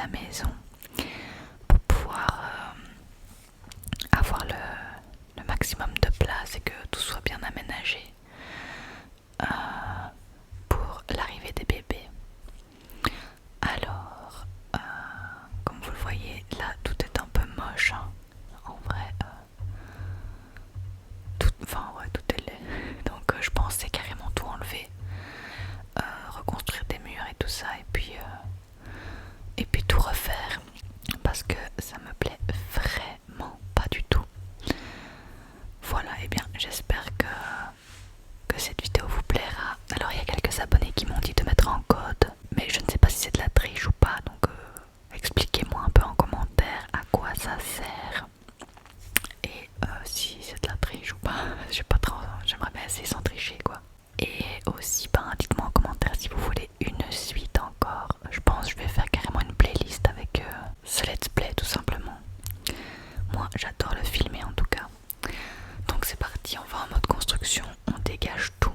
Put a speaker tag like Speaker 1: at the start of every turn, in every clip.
Speaker 1: la maison pour pouvoir avoir le maximum de place et que tout soit bien aménagé euh, pour l'arrivée des bébés. Alors, comme vous le voyez, là tout est un peu moche, hein. En vrai, tout est laid. Donc je pensais carrément tout enlever, reconstruire des murs et tout ça, et puis tout refaire parce que ça me plaît vraiment pas du tout. Voilà, et bien j'espère que cette vidéo vous plaira. Alors il y a quelques abonnés qui m'ont dit de mettre en code, mais je ne sais pas si c'est de la triche ou pas, donc expliquez-moi un peu en commentaire à quoi ça sert et si c'est de la triche ou pas. Je sais pas trop, j'aimerais bien essayer sans tricher quoi. Et aussi dites-moi en commentaire si vous voulez une suite encore. Je pense que je vais faire carrément une playlist avec ce let's play tout simplement. Moi j'adore le filmer en tout cas. Donc c'est parti, on va en mode construction, on dégage tout.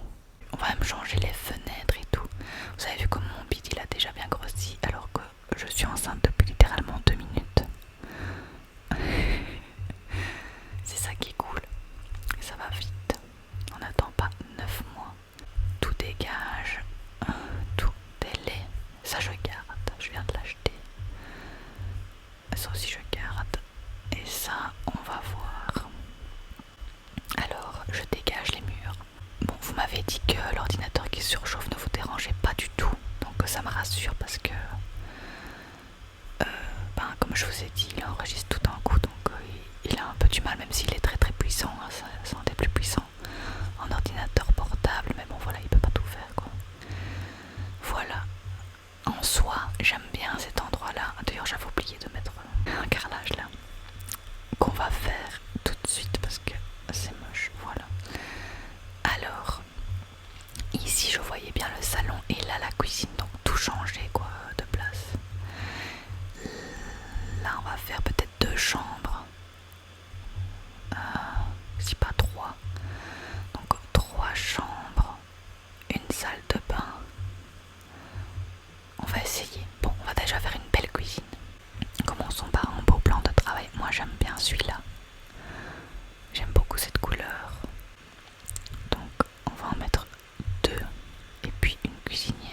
Speaker 1: On va même changer les fenêtres et tout. Vous avez vu comme mon bide il a déjà bien grossi alors que je suis enceinte depuis littéralement 2 minutes. C'est ça qui est cool. Ça va vite. On n'attend pas 9 mois. Tout dégage. Tout est laid. Ça je garde. Je viens de l'acheter. Ça aussi je garde. Et ça on va voir. Alors je dégage les murs. Bon, vous m'avez dit que l'ordinateur qui surchauffe ne vous dérangeait pas du tout. Donc ça me rassure parce que comme je vous ai dit, il enregistre tout d'un coup, donc il a un peu du mal, même s'il est très très puissant, hein, c'est un des plus puissants en ordinateur portable, mais bon voilà, il peut pas tout faire quoi. Voilà, en soi, j'aime bien cet endroit là. D'ailleurs j'avais oublié de mettre un carrelage là, qu'on va faire tout de suite parce que c'est moche, voilà. Alors, ici je voyais bien le salon et là la cuisine, donc tout changé quoi de place. Là on va faire peut-être 2 chambres, si pas 3. Donc 3 chambres, une salle de bain. On va essayer. Bon, on va déjà faire une belle cuisine. Commençons par un beau plan de travail. Moi j'aime bien celui-là. J'aime beaucoup cette couleur. Donc on va en mettre 2 et puis une cuisinière.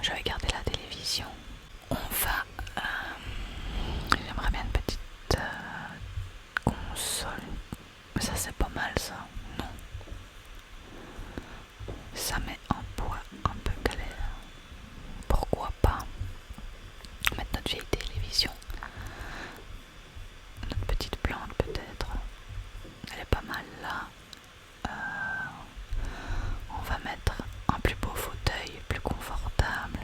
Speaker 1: je vais garder la télévision. On va... J'aimerais bien une petite console. Mais ça c'est pas mal ça, non? Ça met en poids un peu galère. Pourquoi pas mettre notre vieille télévision? Notre petite plante peut-être. Elle est pas mal là. On va mettre un plus beau fauteuil, plus confortable.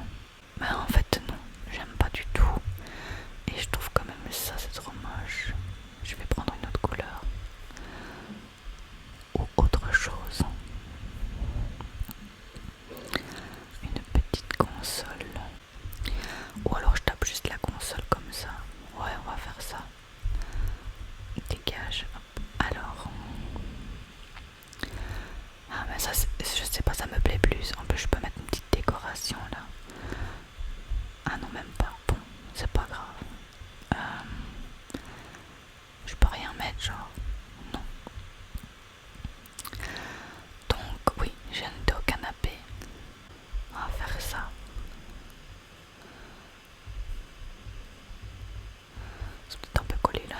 Speaker 1: Mais en fait non, j'aime pas du tout. Et je trouve quand même ça c'est trop moche. Je vais prendre une autre couleur. Ou autre chose. Une petite console. Ou alors je tape juste la console comme ça. Ouais, on va faire ça. Dégage. Hop. Alors. Ah mais ça, je sais pas, ça me plaît plus. En plus je peux mettre une petite décoration là. Ah non, même pas. Bon, c'est pas grave. Je peux rien mettre genre. Non. Donc oui, j'ai un dos au canapé. On va faire ça. C'est peut-être un peu collé là.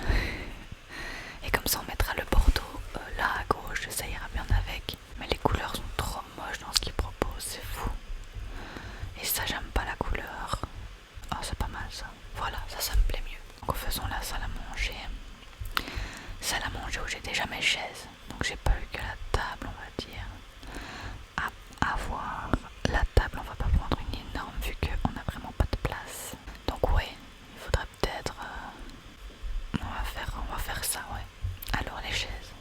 Speaker 1: Et comme ça on mettra le bordeaux là à gauche, ça ira bien avec. Mais les couleurs sont trop moches dans ce qu'ils proposent, c'est fou. Et ça j'aime pas la couleur. Oh c'est pas mal ça. Voilà, ça me plaît mieux. Donc faisons la salle à manger. Salle à manger où j'ai déjà mes chaises. Donc j'ai pas eu que la table on va dire. À voir. La table on va pas prendre une énorme vu qu'on a vraiment pas de place. Donc ouais, il faudrait peut-être... on va faire ça, ouais. Alors les chaises.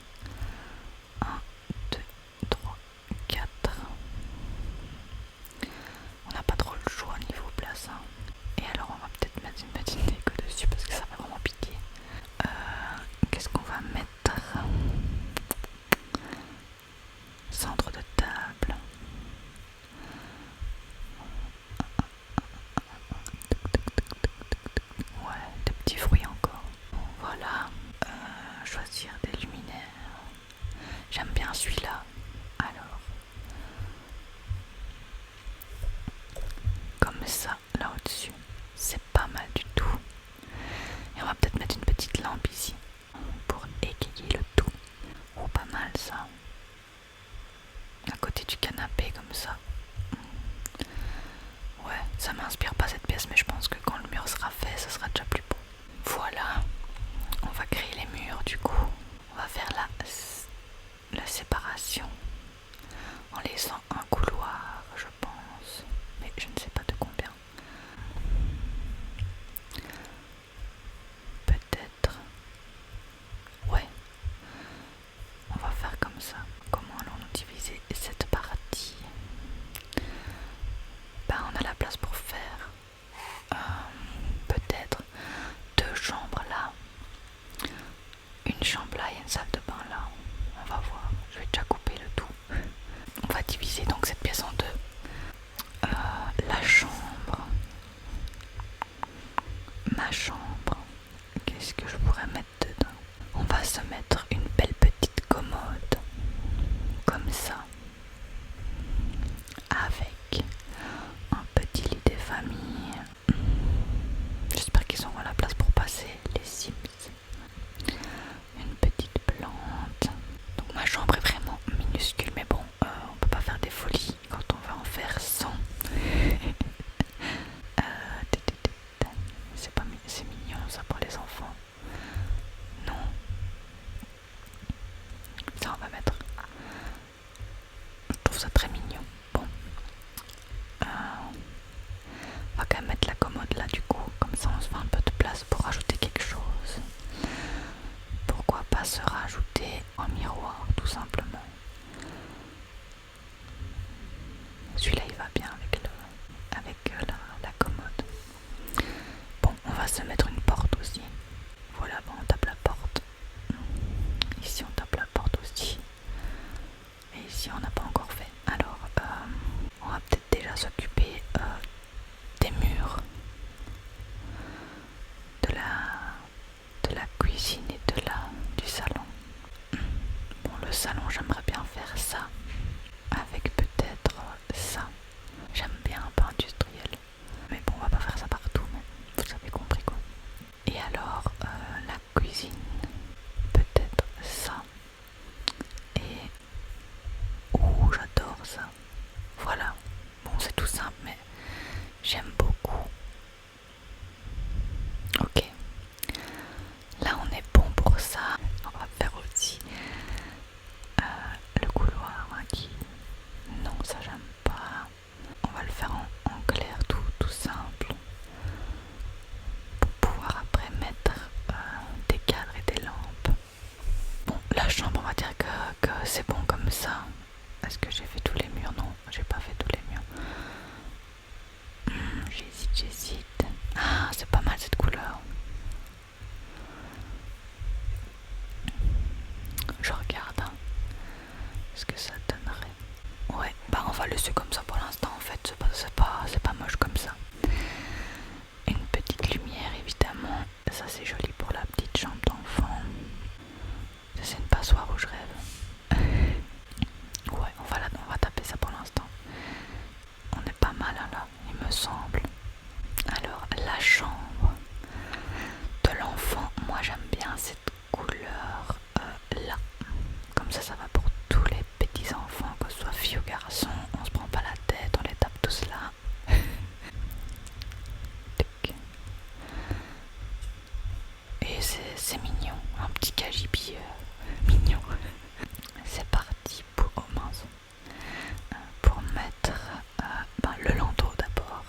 Speaker 1: 1, 2, 3, 4. On n'a pas trop le choix au niveau place. Hein. Et alors on va peut-être mettre une petite déco dessus parce que ça fait vraiment pitié. Qu'est-ce qu'on va mettre? Centre de table. Ouais, des petits fruits encore. Voilà. Choisir des luminaires. J'aime bien celui-là. Alors. Comme ça, là au-dessus. C'est pas mal du tout. Et on va peut-être mettre une petite lampe ici. Pour égayer le tout. Oh, pas mal ça. À côté du canapé comme ça. Ouais, ça m'inspire pas cette pièce, mais je pense que quand le mur sera fait, ça sera déjà plus beau. Voilà, on va créer les murs du coup. On va faire la séparation en laissant un couloir, je pense. Mais je ne sais pas de combien. Peut-être. Ouais. On va faire comme ça. Comment allons-nous diviser cette partie? Ben, on a la place pour faire peut-être 2 chambres là, une chambre là et une salle de bain là. On va voir, je vais déjà couper le tout. On va diviser donc cette pièce en 2. La chambre, ma chambre, qu'est-ce que je pourrais mettre dedans? On va se mettre une belle petite commode comme ça, avec un petit lit des familles. J'espère qu'ils auront la place pour passer les Sims. Une petite plante. Donc ma chambre est vraiment minuscule, mais bon, on peut pas faire des folies quand on va en faire 100. C'est pas, c'est mignon. me semble. Alors la chambre de l'enfant, moi j'aime bien cette couleur là. Comme ça va pour tous les petits enfants, que ce soit filles ou garçons. On se prend pas la tête, on les tape tous là. Et c'est mignon, un petit cagibi mignon. C'est parti pour, oh mince, pour mettre le landau d'abord.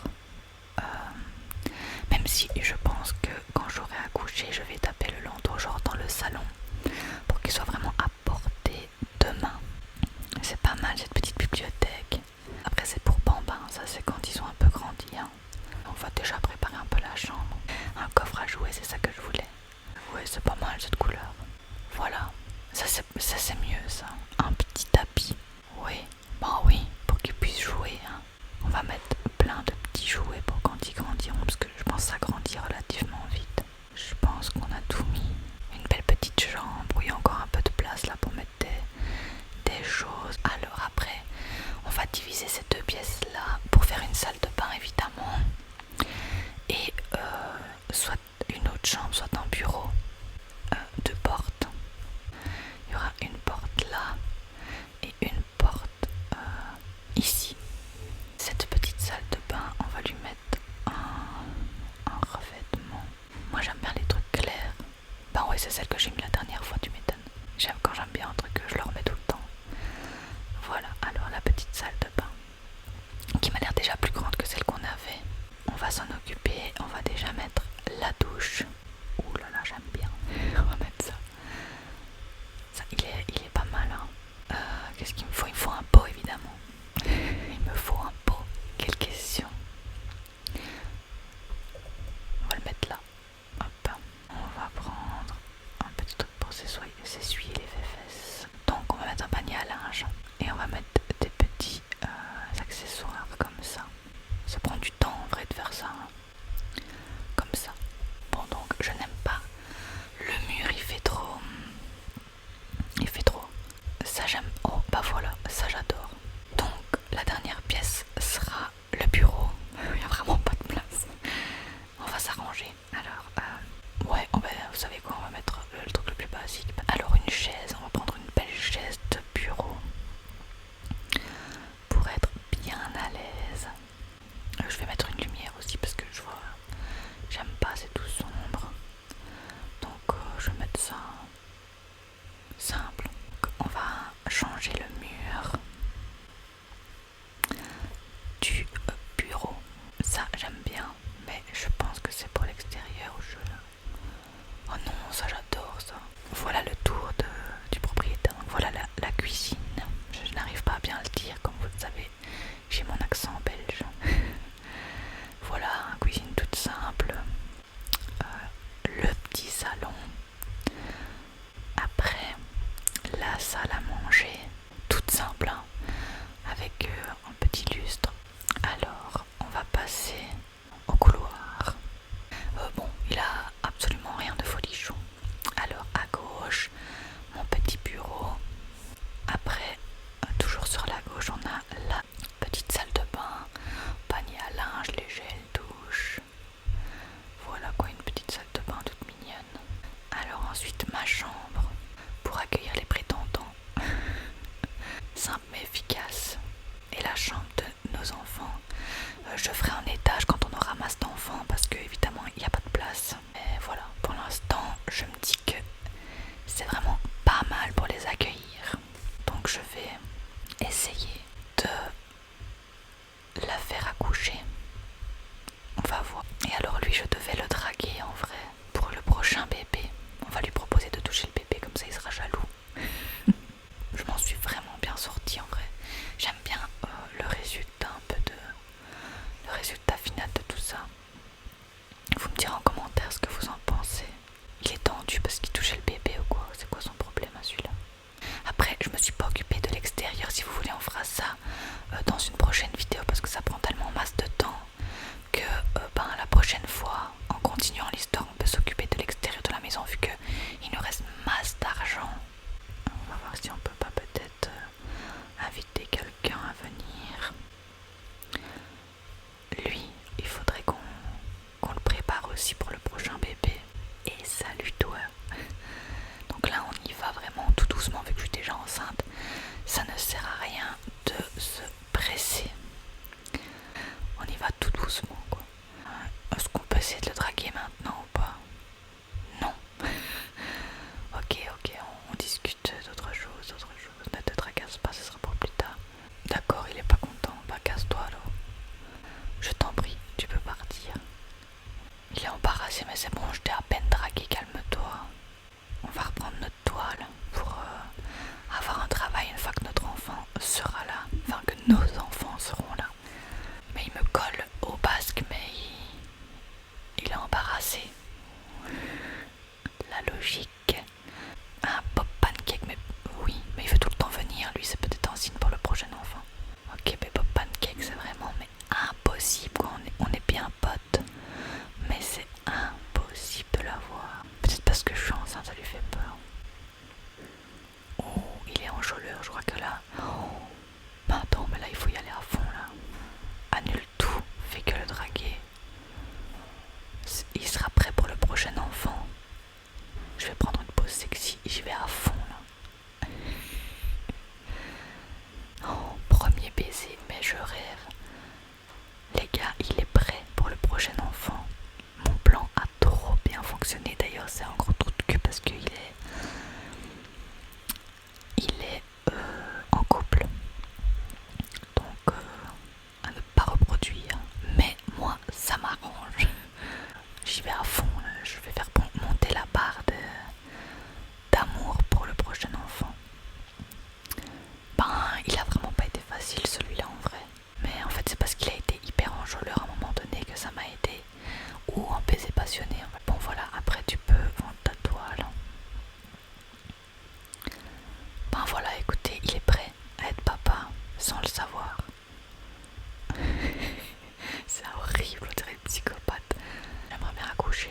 Speaker 1: Même si je pense que quand j'aurai accouché, je vais taper le landau genre dans le salon pour qu'il soit vraiment à portée de main. C'est pas mal cette petite bibliothèque. Après c'est pour bambins, ça c'est quand ils ont un peu grandi. Hein. On va déjà préparer un peu la chambre. Un coffre à jouer, c'est ça que je voulais. Ouais, c'est pas mal cette couleur. Voilà, ça c'est mieux ça. Un petit tapis. Oui, bah oui, pour qu'ils puissent jouer. Hein. On va mettre plein de petits jouets pour quand ils grandiront, parce que je pense que ça grandit relativement vite. Je pense qu'on a tout mis. Une belle petite chambre où il y a encore un peu de place là pour mettre des choses. Alors après, on va diviser ces deux pièces là pour faire une salle de bain évidemment. Et soit une autre chambre, soit un bureau. Deux portes. Il y aura une porte là et une porte ici. Cette petite salle de bain, on va lui mettre un revêtement. Moi j'aime bien les trucs clairs. Ben ouais, c'est celle que j'ai mis la dernière fois, tu m'étonnes. Quand j'aime bien un truc, je le remets tout le temps. Voilà, alors la petite salle de bain qui m'a l'air déjà plus grande que celle qu'on avait. On va s'en occuper, on va déjà mettre la douche. Ouh là là, j'aime bien. On va mettre ça. Ça, il est pas mal. Hein. Qu'est-ce qu'il me faut? Il me faut un pot évidemment. Il me faut un pot. Quelle question. On va le mettre là. Hop. On va prendre un petit truc pour s'essuyer les fesses. Donc on va mettre un panier à linge. Et on va mettre des petits accessoires comme ça. Ça prend du temps en vrai de faire ça. Hein. Comme ça. Bon donc je n'aime pas. Le mur il fait trop. Il fait trop. Ça j'aime. Oh bah voilà, ça j'adore. Donc la dernière pièce sera le bureau. Il n'y a vraiment pas de place. On va s'arranger. Alors ouais, vous savez quoi, on va mettre le truc le plus basique. Alors une chaise, on va prendre une belle chaise de bureau pour être bien à l'aise. Je vais mettre une lumière aussi parce que je vois, j'aime pas, c'est tout sombre. Donc je vais mettre ça simple. On va changer le mur du bureau. Ça j'aime bien, mais je pense que c'est pour l'extérieur. Oh non, ça j'adore ça. Voilà le tour du propriétaire. Donc voilà la cuisine. Je n'arrive pas à bien le dire, comme vous le savez. J'ai mon accent belge. Voilà, une cuisine toute simple. Le petit salon. Après, la salle à manger. Toute simple, hein, avec un petit lustre. Alors, on va passer au couloir. Bon, il a absolument rien de folichon. Alors, à gauche, mon petit bureau. Après, toujours sur la gauche, on a la petite salle de bain, panier à linge, les gels, douche. Voilà quoi, une petite salle de bain toute mignonne. Alors ensuite, ma chambre pour accueillir les prétendants. Simple mais efficace. Et la chambre de nos enfants. Je ferai un étage quand on aura masse d'enfants parce que évidemment il n'y a pas de place. Mais voilà, pour l'instant, je me dis que c'est vraiment pas mal pour les accueillir. Donc je vais essayer de la faire accoucher. On va voir. Et alors lui, je devais le draguer en vrai pour le prochain bébé. On va lui proposer de toucher le bébé, comme ça il sera jaloux. Je m'en suis vraiment bien sortie en vrai. J'aime bien le résultat le résultat final de tout ça. Vous me direz en commentaire ce que vous en pensez. Il est tendu parce qu'il touchait le bébé ou quoi? C'est quoi son problème à celui-là? Après, je me suis pas occupée de l'extérieur. Si vous voulez, on fera ça dans une prochaine vidéo parce que ça prend tellement masse de temps. stressée, mais c'est bon, je t'ai à peine dragué, calme-toi. On va reprendre notre toile pour avoir un travail une fois que notre enfant sera là, enfin que nos enfants seront là. Mais il me colle au basque, mais il est embarrassé. La logique. Un pop pancake, mais oui, mais il veut tout le temps venir, lui, c'est peut-être un signe pour le prochain enfant. Ok, mais pop pancake, c'est vraiment mais impossible, quoi. On est bien potes, mais c'est impossible de l'avoir. Peut-être parce que je suis enceinte, ça lui fait peur. Oh, il est enjôleur, je crois que là... Oh, mais attends, mais là, il faut y aller à fond, là. Annule tout, fais que le draguer. Il sera prêt pour le prochain enfant. Je vais prendre une pause sexy et j'y vais à fond, là. Oh, premier baiser, mais je rêve. Les gars, il est prêt pour le prochain enfant. Mon plan a trop bien fonctionné. D'ailleurs, c'est un gros trou de cul parce qu'il est... en couple. Donc, à ne pas reproduire. Mais moi, ça m'arrange. J'y vais à fond. Là. Je vais faire monter la barre d'amour pour le prochain enfant. Ben, il a vraiment pas été facile celui-là en vrai. Mais en fait, c'est parce qu'il a été hyper enjôleur à un moment donné que ça m'a aidé. Ou un baiser passionné. Bon voilà, après tu peux vendre ta toile. Ben voilà, écoutez, il est prêt à être papa sans le savoir. C'est horrible, on dirait une psychopathe. J'aimerais bien accoucher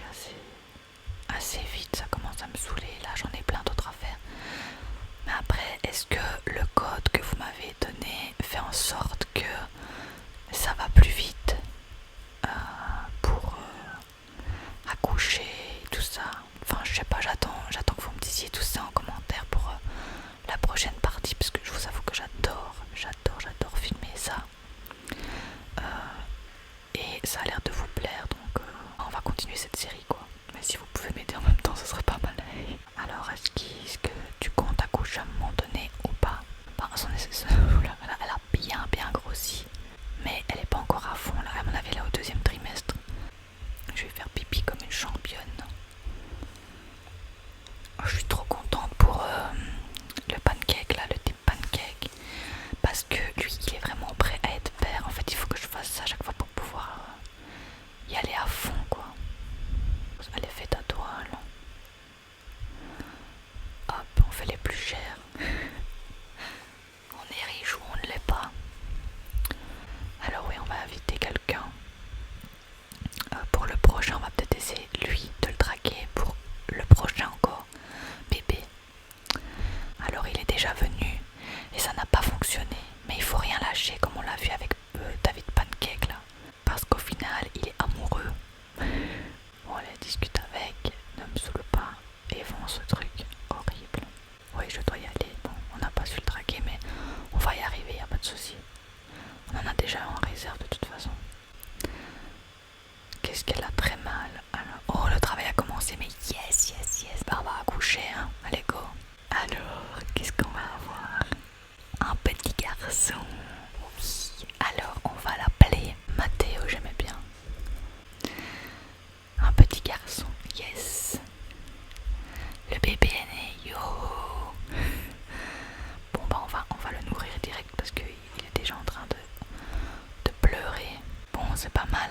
Speaker 1: assez vite, ça commence à me saouler. Là, j'en ai plein d'autres à faire. Mais après, est-ce que le code que vous m'avez donné fait en sorte que ça va plus vite pour accoucher et tout ça? Enfin, je sais pas, j'attends que vous me disiez tout ça en commentaire pour la prochaine partie, parce que je vous avoue que j'adore filmer ça. Et ça a l'air de vous plaire, donc on va continuer cette série, quoi. Mais si vous pouvez m'aider en même temps, ce serait pas mal. Alors, est-ce que tu comptes accoucher à un moment donné ou pas? Ben, elle a bien grossi, mais elle est pas encore à fond, là. À mon avis, elle est au 2e trimestre. Je vais faire pipi comme une championne. Oh, je suis trop contente pour le pancake, là, le type pancake. Parce que lui, il est vraiment prêt à être père. En fait, il faut que je fasse ça à chaque fois pour pouvoir y aller à fond, quoi. Allez, fais ta toile. Hop, on fait les plus chers. On est riche ou on ne l'est pas. Alors oui, on va inviter quelqu'un. Pour le prochain, on va peut-être essayer, lui, de le draguer pour le prochain encore. Bébé. Alors il est déjà venu et ça n'a pas fonctionné. Mais il faut rien lâcher comme on l'a vu avec David Pancake là. Parce qu'au final, il est amoureux. Bon, allez, discute avec, ne me saoule pas et vends ce truc horrible. Oui, je dois y aller. Bon, on n'a pas su le draguer, mais on va y arriver, y a pas de souci. On en a déjà en réserve de toute façon. Qu'est-ce qu'elle a très mal. Alors, oh, le travail a commencé, mais yes. Bah, on va accoucher, hein. Allez, go. Alors, qu'est-ce qu'on va avoir? Un petit garçon. Oui. Alors, on va l'appeler Mathéo, j'aimais bien. Un petit garçon, yes. Le bébé est né, yo. Bon, bah, on va le nourrir direct parce qu'il est déjà en train de pleurer. Bon, c'est pas mal,